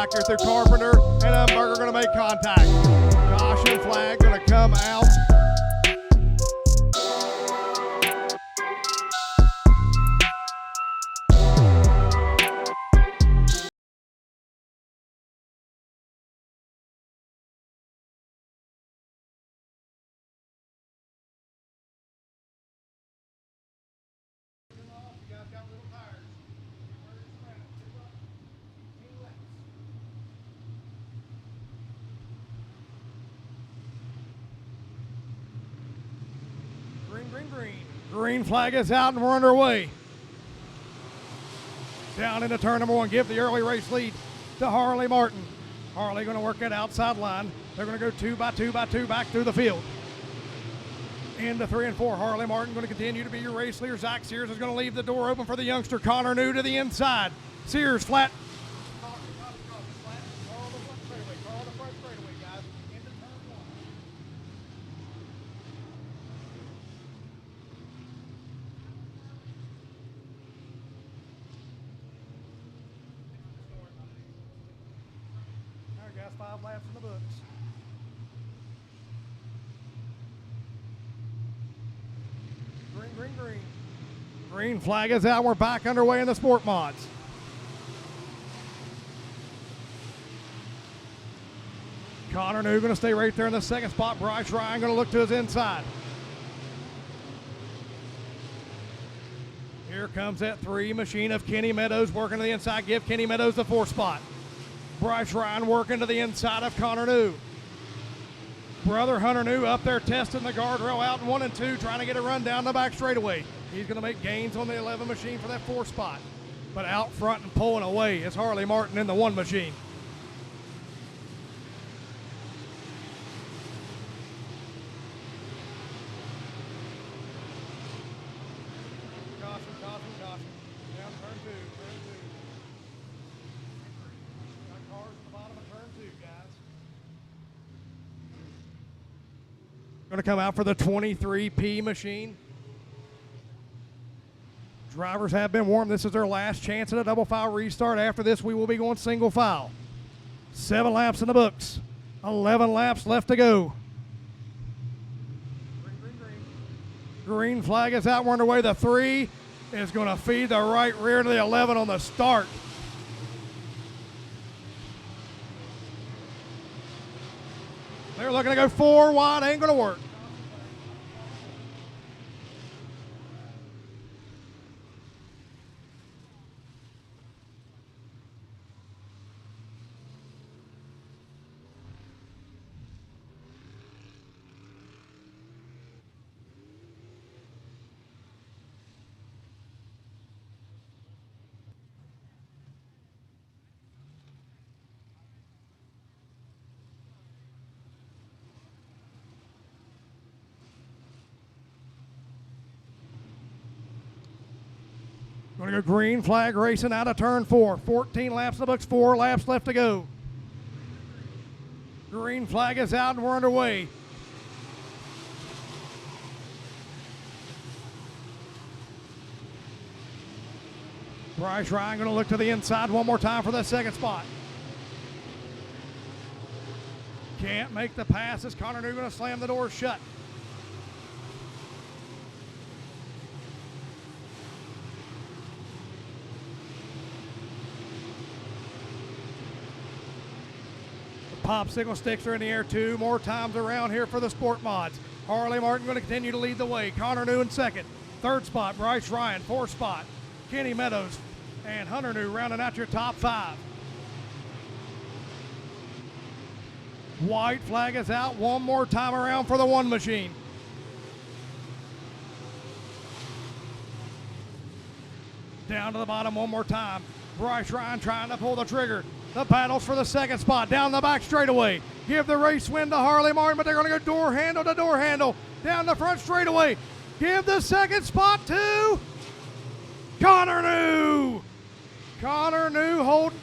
back here through Carpenter, and Dunbar are going to make contact. Caution flag going to come out. Green flag is out and we're underway. Down into turn number one, give the early race lead to Harley Martin. Harley going to work that outside line. They're going to go 2 by 2 by 2 back through the field. Into 3 and 4, Harley Martin going to continue to be your race leader. Zach Sears is going to leave the door open for the youngster Connor New to the inside. Sears flat. Gas 5 laps in the books. Green. Green flag is out. We're back underway in the sport mods. Connor New going to stay right there in the second spot. Bryce Ryan going to look to his inside. Here comes that 3 machine of Kenny Meadows working to the inside. Give Kenny Meadows the 4th spot. Bryce Ryan working to the inside of Connor New. Brother Hunter New up there testing the guardrail out in 1 and 2, trying to get a run down the back straightaway. He's going to make gains on the 11 machine for that 4th spot. But out front and pulling away is Harley Martin in the 1 machine. Caution. Down turn 2. Got cars at the bottom of turn 2, guys. Going to come out for the 23P machine. Drivers have been warned. This is their last chance at a double file restart. After this, we will be going single file. 7 laps in the books. 11 laps left to go. Green flag is out. We're underway. The 3 is going to feed the right rear to the 11 on the start. They're looking to go 4 wide. Ain't going to work. Going to go green flag racing out of turn 4. 14 laps in the books, 4 laps left to go. Green flag is out and we're underway. Bryce Ryan going to look to the inside one more time for that 2nd spot. Can't make the pass as Connor New going to slam the door shut. Popsicle sticks are in the air 2 more times around here for the sport mods. Harley Martin going to continue to lead the way. Connor New in 2nd. 3rd spot, Bryce Ryan. 4th spot, Kenny Meadows. And Hunter New rounding out your top 5. White flag is out one more time around for the 1 machine. Down to the bottom one more time. Bryce Ryan trying to pull the trigger. The battles for the 2nd spot down the back straightaway. Give the race win to Harley Martin, but they're going to go door handle to door handle down the front straightaway. Give the 2nd spot to Connor New. Connor New holding